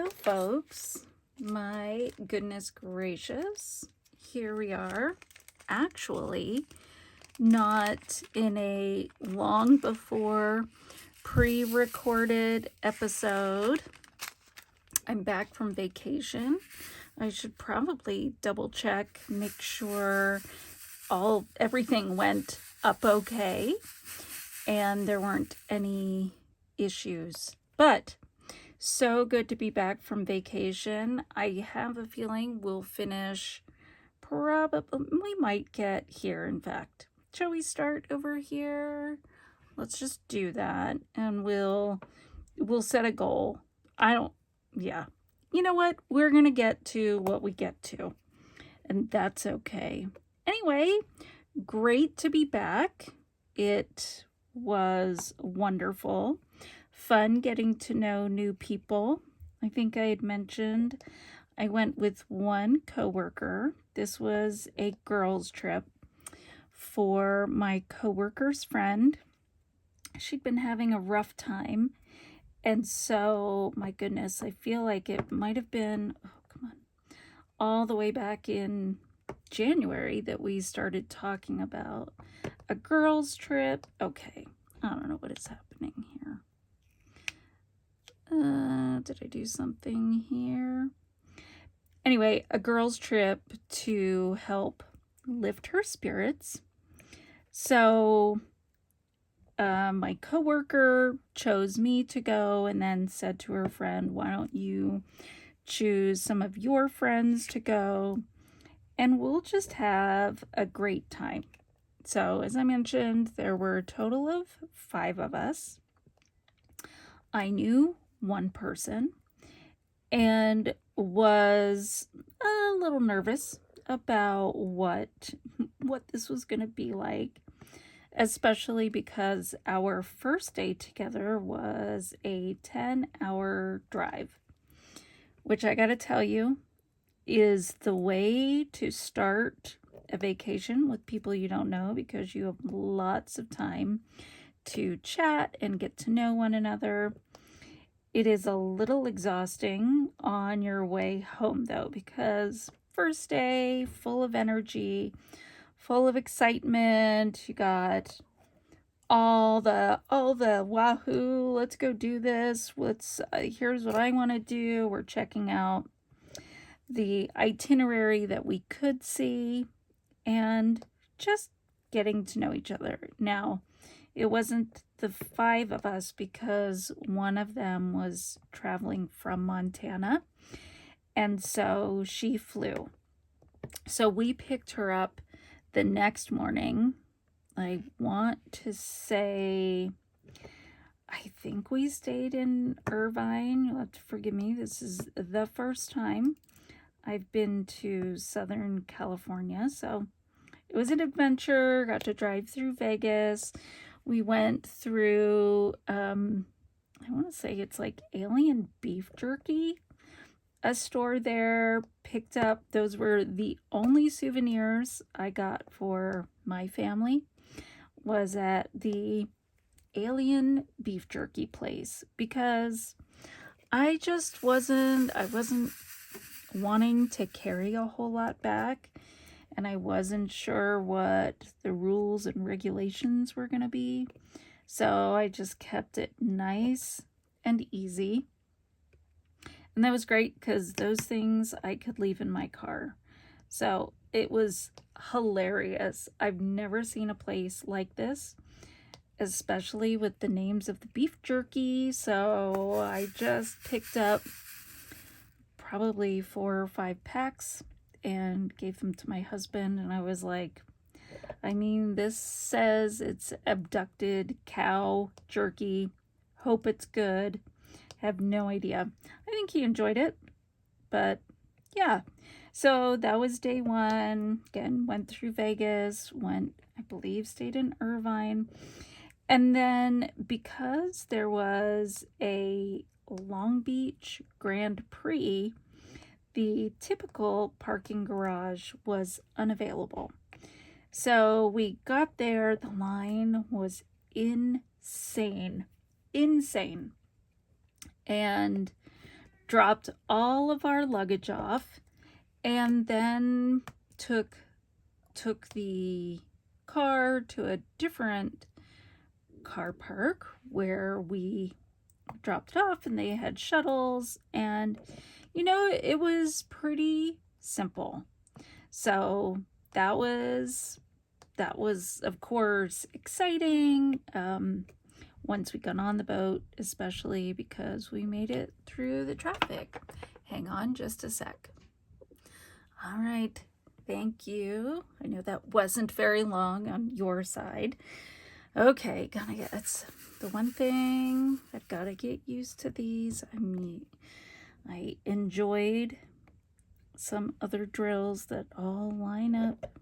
Hello, folks. My goodness gracious. Here we are. Actually, not in a long before pre-recorded episode. I'm back from vacation. I should probably double check, make sure everything went up okay and there weren't any issues. But so good to be back from vacation. I have a feeling we'll finish we might get here, in fact. Shall we start over here? Let's just do that and we'll set a goal. You know what? We're going to get to what we get to, and that's okay. Anyway, great to be back. It was wonderful. Fun getting to know new people. I think I had mentioned I went with one coworker. This was a girls' trip for my coworker's friend. She'd been having a rough time. And so, my goodness, I feel like it might have been, all the way back in January that we started talking about a girls' trip. Okay, I don't know what is happening here. Did I do something here? Anyway, a girls' trip to help lift her spirits. So my coworker chose me to go and then said to her friend, why don't you choose some of your friends to go and we'll just have a great time. So as I mentioned, there were a total of 5 of us. I knew one person and was a little nervous about what this was going to be like, especially because our first day together was a 10-hour drive, which I got to tell you is the way to start a vacation with people you don't know, because you have lots of time to chat and get to know one another. It is a little exhausting on your way home, though, because first day, full of energy, full of excitement. You got all the wahoo, let's go do this. Here's what I want to do. We're checking out the itinerary that we could see and just getting to know each other. Now, it wasn't the 5 of us because one of them was traveling from Montana, and so she flew. So we picked her up the next morning. I want to say, I think we stayed in Irvine. You'll have to forgive me. This is the first time I've been to Southern California, so it was an adventure. Got to drive through Vegas. We went through, I want to say it's like Alien Beef Jerky, a store there. Picked up, those were the only souvenirs I got for my family, was at the Alien Beef Jerky place, because I wasn't wanting to carry a whole lot back. And I wasn't sure what the rules and regulations were going to be. So I just kept it nice and easy. And that was great because those things I could leave in my car. So it was hilarious. I've never seen a place like this, especially with the names of the beef jerky. So I just picked up probably 4 or 5 packs and gave them to my husband, and I was like, I mean, this says it's abducted cow jerky. Hope it's good. Have no idea. I think he enjoyed it, but yeah. So that was day 1. Again, went through Vegas, I believe, stayed in Irvine. And then because there was a Long Beach Grand Prix, the typical parking garage was unavailable. So we got there. The line was insane. And dropped all of our luggage off, and then took the car to a different car park where we dropped it off, and they had shuttles, and it was pretty simple. So that was of course exciting once we got on the boat, especially because we made it through the traffic. Hang on just a sec. All right, thank you. I know that wasn't very long on your side. Okay, that's the one thing I've got to get used to these. I enjoyed some other drills that all line up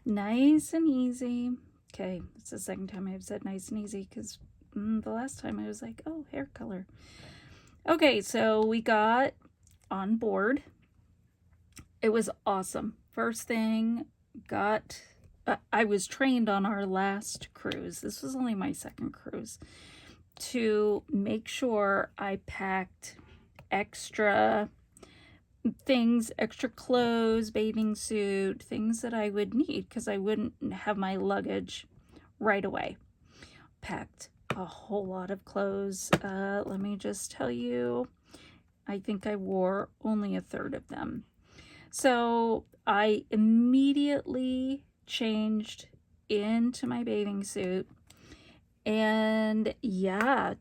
nice and easy. Okay, it's the second time I've said nice and easy, because the last time I was like, oh, hair color. Okay, so we got on board. It was awesome. First thing, I was trained on our last cruise. This was only my second cruise, to make sure I packed extra things, extra clothes, bathing suit, things that I would need, because I wouldn't have my luggage right away. Packed a whole lot of clothes. Let me just tell you, I think I wore only a third of them. So I immediately changed into my bathing suit and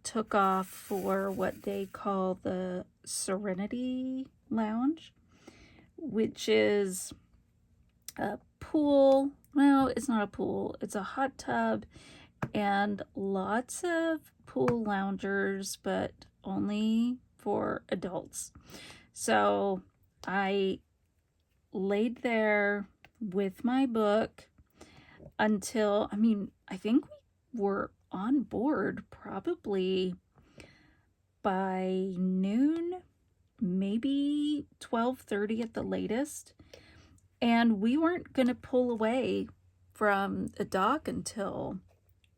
took off for what they call the Serenity Lounge, which is a pool. Well, it's not a pool, it's a hot tub and lots of pool loungers, but only for adults. So I laid there with my book until, I think we were on board probably by noon, maybe 12:30 at the latest. And we weren't going to pull away from the dock until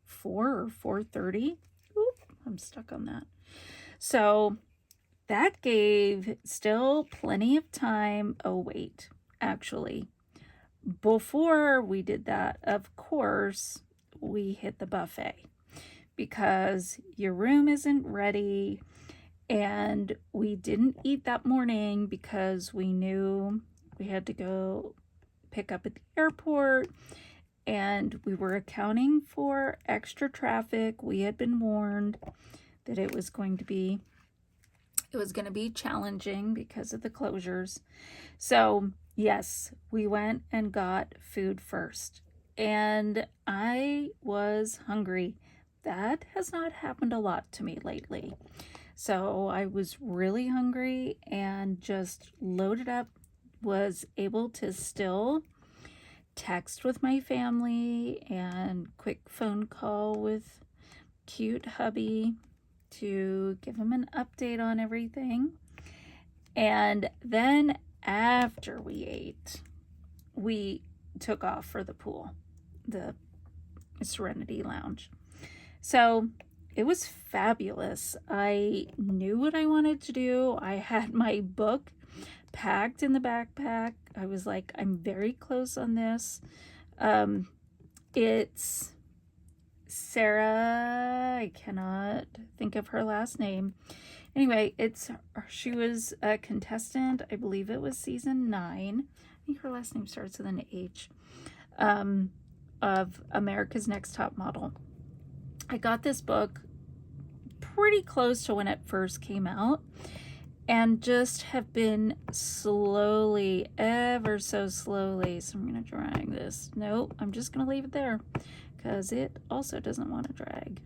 4 or 4:30. Oop, I'm stuck on that. So that gave still plenty of time. Oh, wait, actually, before we did that, of course, we hit the buffet, because your room isn't ready. And we didn't eat that morning because we knew we had to go pick up at the airport, and we were accounting for extra traffic. We had been warned that it was going to be challenging because of the closures. So yes, we went and got food first, and I was hungry. That has not happened a lot to me lately. So I was really hungry and just loaded up, was able to still text with my family and quick phone call with cute hubby to give him an update on everything. And then after we ate, we took off for the pool, the Serenity Lounge. So it was fabulous. I knew what I wanted to do. I had my book packed in the backpack. I was like, I'm very close on this. It's Sarah, I cannot think of her last name. Anyway, she was a contestant, I believe it was season 9. I think her last name starts with an H, of America's Next Top Model. I got this book pretty close to when it first came out, and just have been slowly, ever so slowly. So I'm going to drag this. Nope, I'm just going to leave it there because it also doesn't want to drag.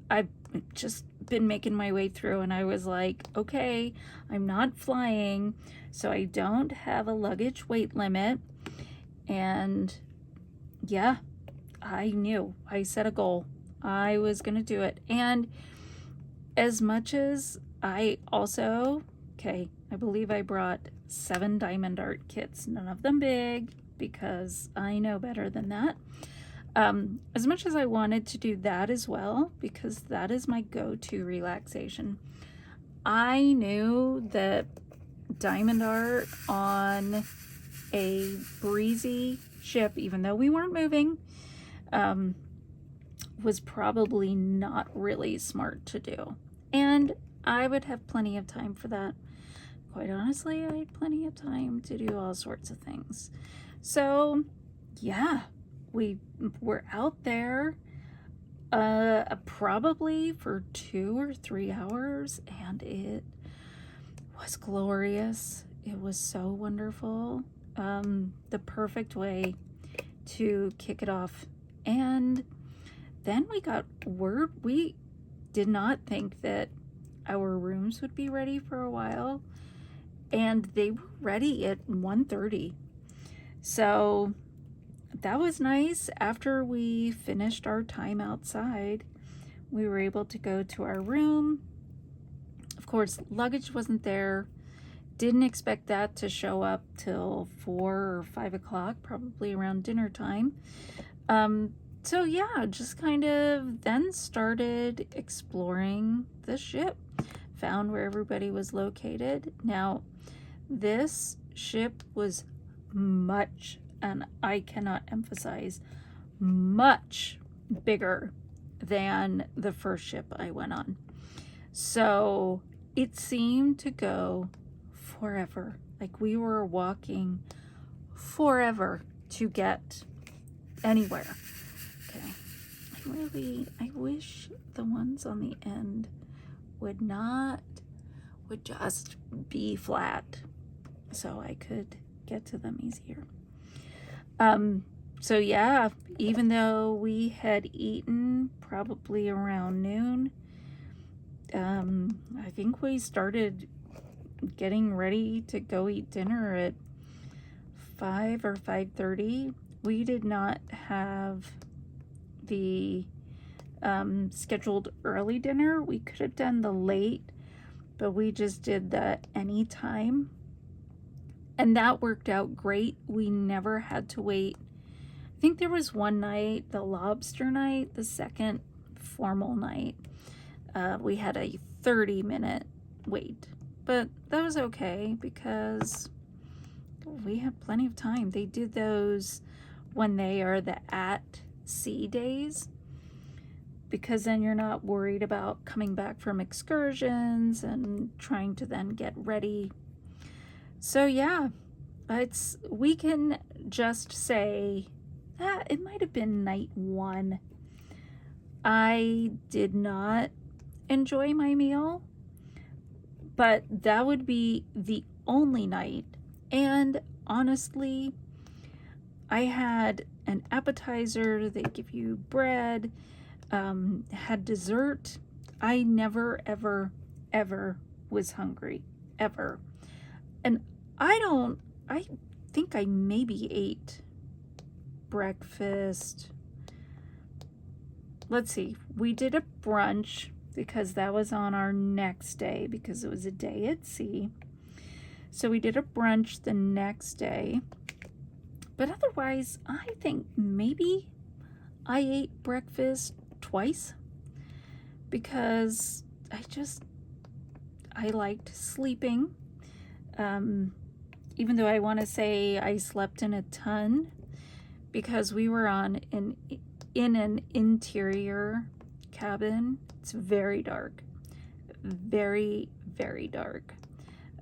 I've just been making my way through, and I was like, okay, I'm not flying, so I don't have a luggage weight limit. And yeah, I knew. I set a goal. I was going to do it. And as much as I believe I brought 7 diamond art kits, none of them big, because I know better than that. As much as I wanted to do that as well, because that is my go-to relaxation, I knew that diamond art on a breezy ship, even though we weren't moving, was probably not really smart to do. And I would have plenty of time for that. Quite honestly, I had plenty of time to do all sorts of things. So, yeah, we were out there probably for 2 or 3 hours, and it was glorious. It was so wonderful. The perfect way to kick it off. And then we got word. We did not think that our rooms would be ready for a while, and they were ready at 1:30. So that was nice. After we finished our time outside, we were able to go to our room. Of course, luggage wasn't there. Didn't expect that to show up till 4 or 5 o'clock, probably around dinner time. So yeah, just kind of then started exploring the ship. Found where everybody was located. Now, this ship was much, and I cannot emphasize, much bigger than the first ship I went on. So it seemed to go forever. Like we were walking forever to get anywhere. Okay. I wish the ones on the end would just be flat so I could get to them easier. So yeah, even though we had eaten probably around noon, I think we started getting ready to go eat dinner at 5 or 5:30. We did not have the scheduled early dinner. We could have done the late, but we just did the anytime, and that worked out great. We never had to wait. I think there was one night, the lobster night, the second formal night, we had a 30-minute wait, but that was okay because we had plenty of time. They do those when they are the at sea days, because then you're not worried about coming back from excursions and trying to then get ready. So yeah, we can just say that it might have been night 1. I did not enjoy my meal, but that would be the only night. And honestly, I had an appetizer, they give you bread, had dessert. I never, ever, ever was hungry, ever. And I think I maybe ate breakfast. Let's see, we did a brunch because that was on our next day because it was a day at sea. So we did a brunch the next day. But otherwise, I think maybe I ate breakfast twice because I liked sleeping. Even though I want to say I slept in a ton because we were in an interior cabin. It's very dark, very, very dark.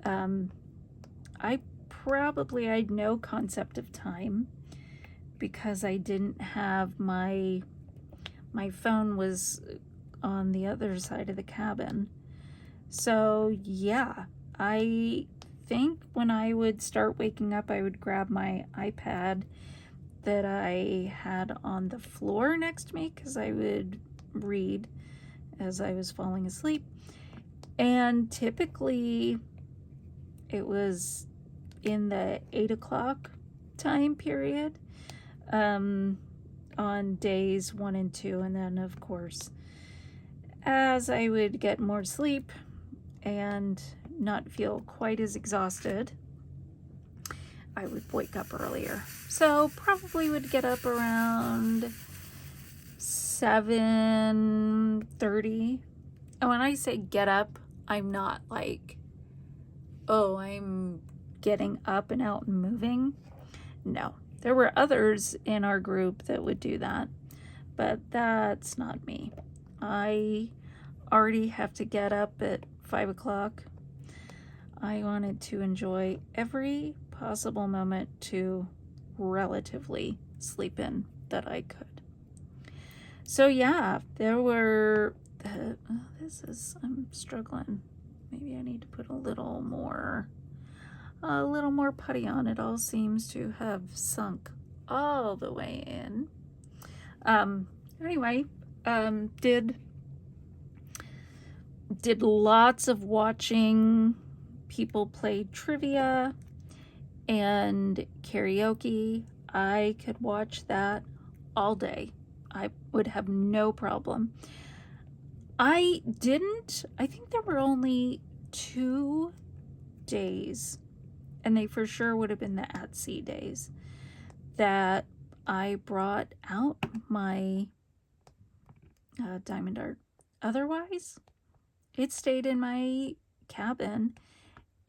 I had no concept of time because I didn't have my phone was on the other side of the cabin. So yeah, I think when I would start waking up, I would grab my iPad that I had on the floor next to me because I would read as I was falling asleep. And typically it was in the 8 o'clock time period on days 1 and 2. And then of course, as I would get more sleep and not feel quite as exhausted, I would wake up earlier. So probably would get up around 7:30. And when I say get up, I'm not like, oh, I'm getting up and out and moving. No, there were others in our group that would do that, but that's not me. I already have to get up at 5 o'clock. I wanted to enjoy every possible moment to relatively sleep in that I could. So yeah, there were, I'm struggling. Maybe I need to put a little more putty on. It all seems to have sunk all the way in. Anyway, did lots of watching people play trivia and karaoke. I could watch that all day. I would have no problem. I think there were only 2 days, and they for sure would have been the at sea days, that I brought out my diamond art. Otherwise, it stayed in my cabin,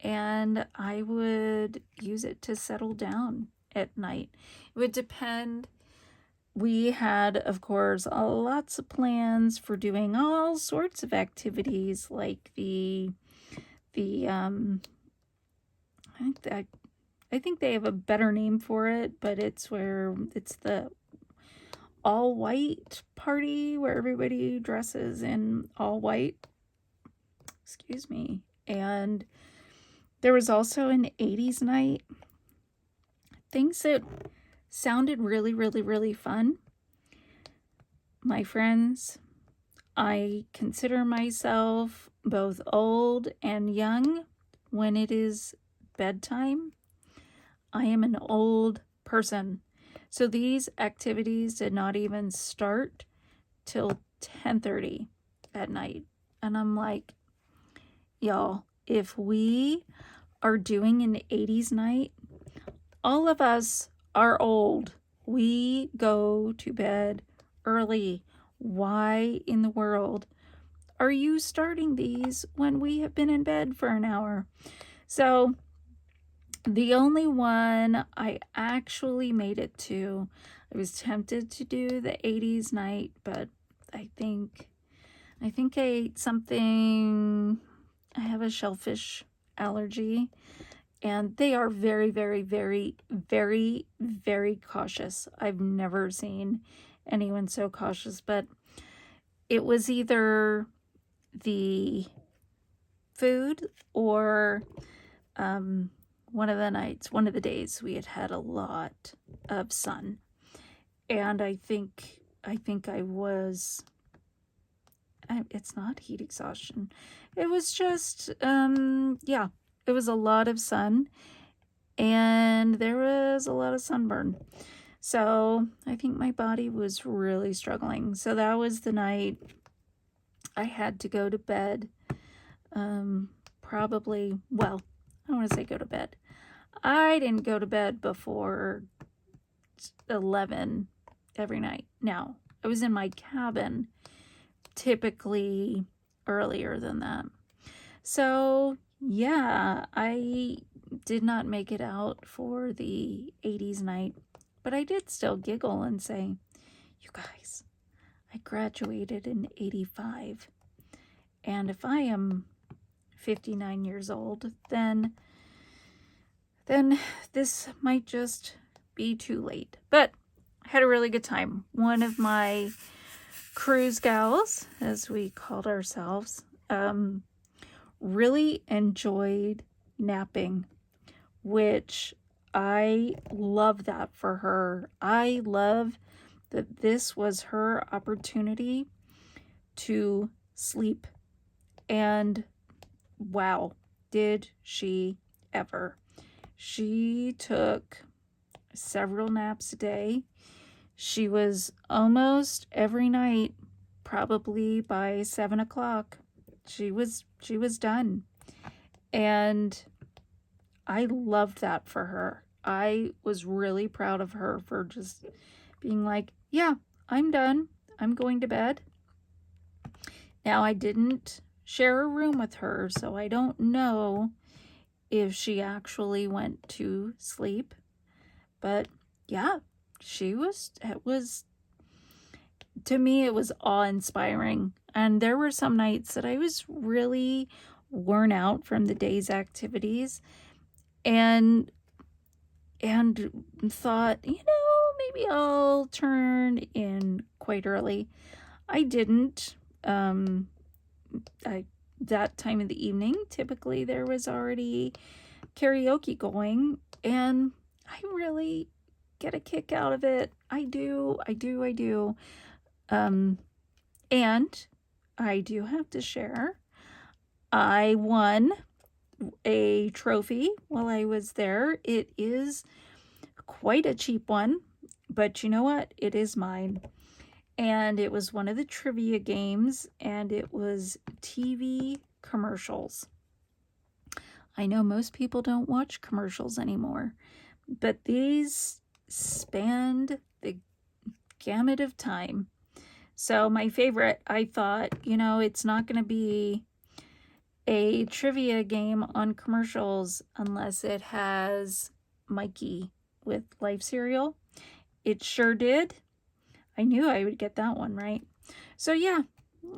and I would use it to settle down at night. It would depend. We had, of course, lots of plans for doing all sorts of activities, like I think they have a better name for it, but it's the all white party where everybody dresses in all white. Excuse me. And there was also an 80s night. Things that sounded really, really, really fun. My friends, I consider myself both old and young when it is bedtime. I am an old person. So these activities did not even start till 10:30 at night. And I'm like, y'all, if we are doing an 80s night, all of us are old. We go to bed early. Why in the world are you starting these when we have been in bed for an hour? So the only one I actually made it to, I was tempted to do the 80s night, but I think I ate something. I have a shellfish allergy, and they are very, very, very, very, very cautious. I've never seen anyone so cautious, but it was either the food or one of the days we had a lot of sun, and I think I was, it's not heat exhaustion. It was just, it was a lot of sun, and there was a lot of sunburn. So I think my body was really struggling. So that was the night I had to go to bed. Probably, well, I don't want to say go to bed. I didn't go to bed before 11 every night. Now, I was in my cabin typically earlier than that. So, yeah, I did not make it out for the 80s night, but I did still giggle and say, you guys, I graduated in 85. And if I am 59 years old, then this might just be too late. But I had a really good time. One of my cruise gals, as we called ourselves, really enjoyed napping, which I love that for her. I love that this was her opportunity to sleep. And wow, did she ever. She took several naps a day. She was almost every night, probably by 7 o'clock. She was done. And I loved that for her. I was really proud of her for just being like, yeah, I'm done. I'm going to bed. Now, I didn't share a room with her, so I don't know if she actually went to sleep. But yeah, it was, to me, it was awe-inspiring. And there were some nights that I was really worn out from the day's activities and thought, maybe I'll turn in quite early. I didn't. That time of the evening, typically there was already karaoke going, and I really get a kick out of it. I do. And I do have to share, I won a trophy while I was there. It is quite a cheap one, but you know what? It is mine. And it was one of the trivia games, and it was TV commercials. I know most people don't watch commercials anymore, but these spanned the gamut of time. So my favorite, I thought, it's not going to be a trivia game on commercials unless it has Mikey with Life Cereal. It sure did. I knew I would get that one right. So yeah,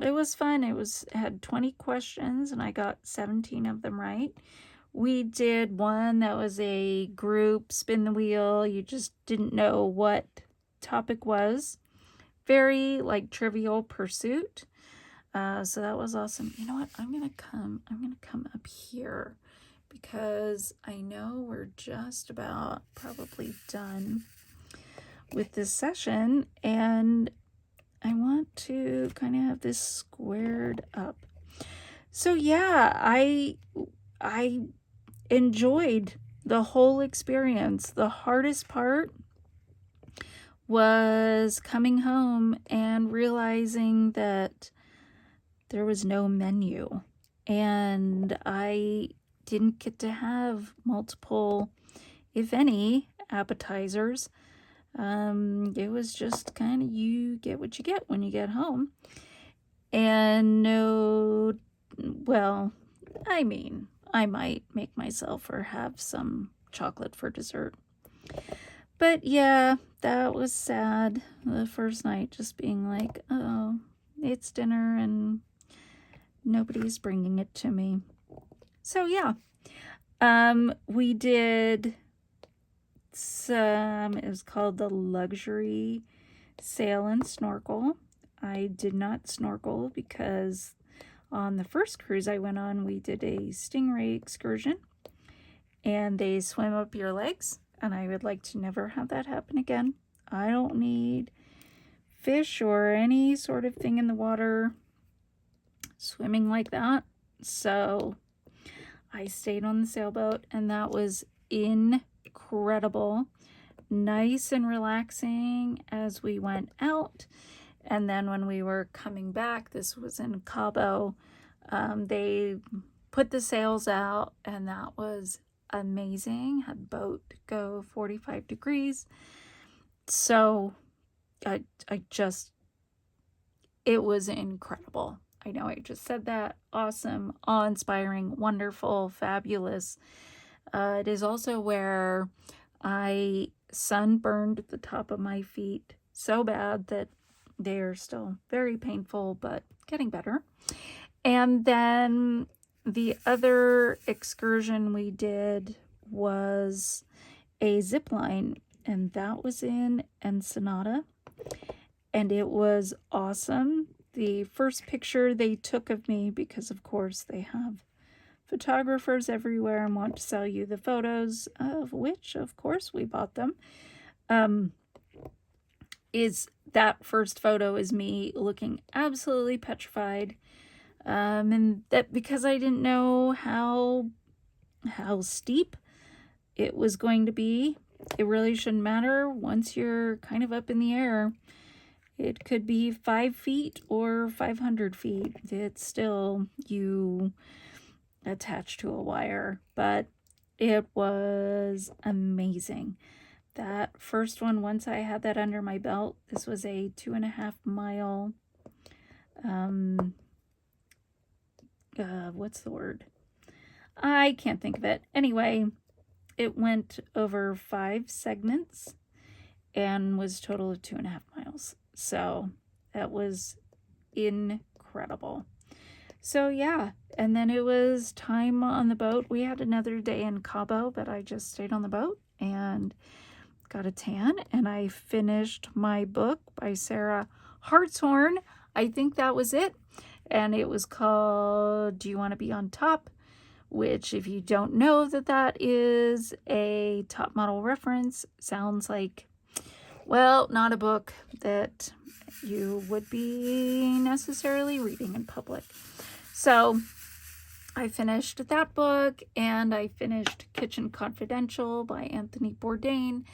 it was fun. It had 20 questions and I got 17 of them right. We did one that was a group spin the wheel. You just didn't know what topic was. Very like Trivial Pursuit. So that was awesome. You know what? I'm gonna come up here because I know we're just about probably done with this session, and I want to kind of have this squared up. So yeah, I enjoyed the whole experience. The hardest part was coming home and realizing that there was no menu, and I didn't get to have multiple, if any, appetizers. It was just kind of, you get what you get when you get home. And no, well, I mean, I might make myself or have some chocolate for dessert. But yeah, that was sad. The first night just being like, oh, it's dinner and nobody's bringing it to me. So yeah, we did some, it was called the Luxury Sail and Snorkel. I did not snorkel because on the first cruise I went on, we did a stingray excursion and they swim up your legs, and I would like to never have that happen again. I don't need fish or any sort of thing in the water swimming like that. So I stayed on the sailboat, and that was incredible. Nice and relaxing as we went out. And then when we were coming back, this was in Cabo, they put the sails out, and that was amazing. Had boat go 45 degrees. So it was incredible. I know I just said that. Awesome, awe-inspiring, wonderful, fabulous. It is also where I sunburned the top of my feet so bad that they are still very painful, but getting better. And then the other excursion we did was a zip line, and that was in Ensenada, and it was awesome. The first picture they took of me, because of course they have photographers everywhere and want to sell you the photos, of which of course we bought them, is that first photo is me looking absolutely petrified, and that because I didn't know how steep it was going to be. It really shouldn't matter. Once you're kind of up in the air, it could be 5 feet or 500 feet. It's still you attached to a wire, but it was amazing. that first one, once I had that under my belt, this was a 2.5 mile, what's the word? I can't think of it. Anyway, it went over 5 segments and was a total of 2.5 miles. So that was incredible. So yeah, and then it was time on the boat. We had another day in Cabo, but I just stayed on the boat and got a tan, and I finished my book by Sarah Hartshorn. I think that was it. And it was called Do You Want to Be on Top? Which, if you don't know that is a top model reference, sounds like, well, not a book that you would be necessarily reading in public. So I finished that book, and I finished Kitchen Confidential by Anthony Bourdain.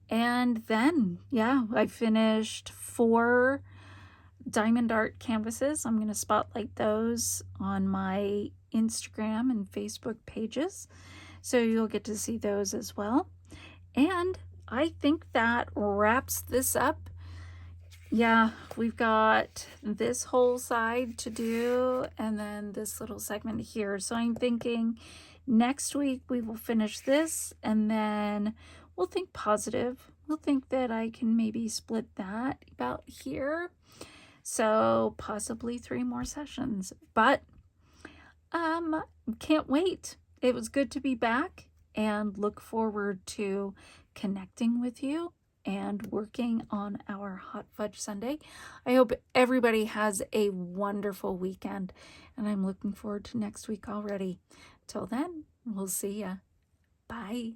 And then, yeah, I finished 4 diamond art canvases. I'm going to spotlight those on my Instagram and Facebook pages, so you'll get to see those as well. And I think that wraps this up. Yeah, we've got this whole side to do and then this little segment here. So I'm thinking next week we will finish this, and then we'll think positive. We'll think that I can maybe split that about here. So possibly 3 more sessions, but can't wait. It was good to be back, and look forward to connecting with you and working on our hot fudge sundae. I hope everybody has a wonderful weekend, and I'm looking forward to next week already. Till then, we'll see ya. Bye.